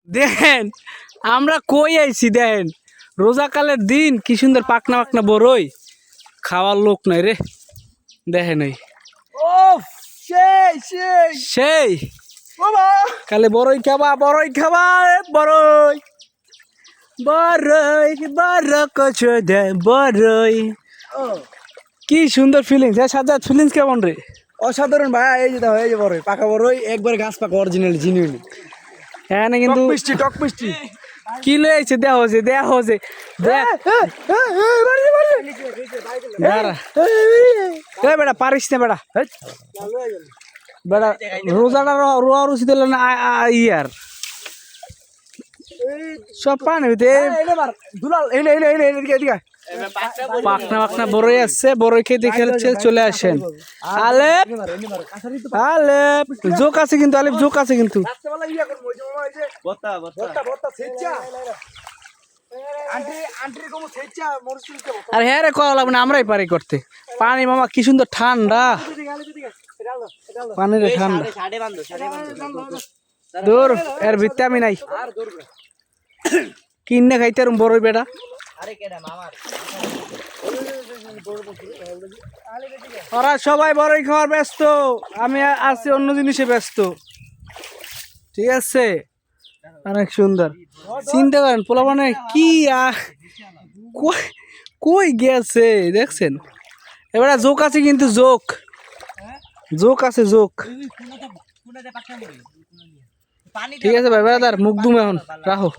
দেখেন আমরা কই আইছি দেখেন রোজাকালের দিন কি সুন্দর পাকনা পাকনা বড়ই খাওয়ার লোক নাই রে দেখেন এই সেই কালে বড়ই খাবা বড়ই কচু দে বড়ই কি সুন্দর ফিলিংস সাজাদ ফিলিংস কেমন রে? অসাধারণ ভাই। এই যে দেখো, এই যে বড়ই পাকা বড়ই একবারে গাছ পাকা অরিজিনাল জিনিউনি। হ্যাঁ না কিন্তু টক মিষ্টি কি লই আইছে দেয়া হচ্ছে বেটা পারিস না বেটা বেটা রোজাটা রোয়া রুচি দিল না ইয়ার সব পানি পাকনা পাকনা বড়ই আসছে বড়ই খেতে খেলছে চলে আসেন আলেপ আলেপ জোক আছে কিন্তু আলেপ জোক আছে কিন্তু আর হ্যাঁ রে করা লাগবে না আমরাই পারি করতে পানি মামা কি সুন্দর ঠান্ডা পানির ঠান্ডা দূর এর ভিত্তি আমি নাই কিনে খাইতে আর বড়ই বেটা ওরা সবাই বড়ই খাওয়ার ব্যস্ত আমি আছি অন্য জিনিসে ব্যস্ত ঠিক আছে অনেক সুন্দর চিন্তা করেন পোলা মানে কি কই গেছে দেখছেন এবারে জোক আছে কিন্তু জোক আছে জোক ঠিক আছে ভাই বেড়াদার মুখ দুম এখন রাখো।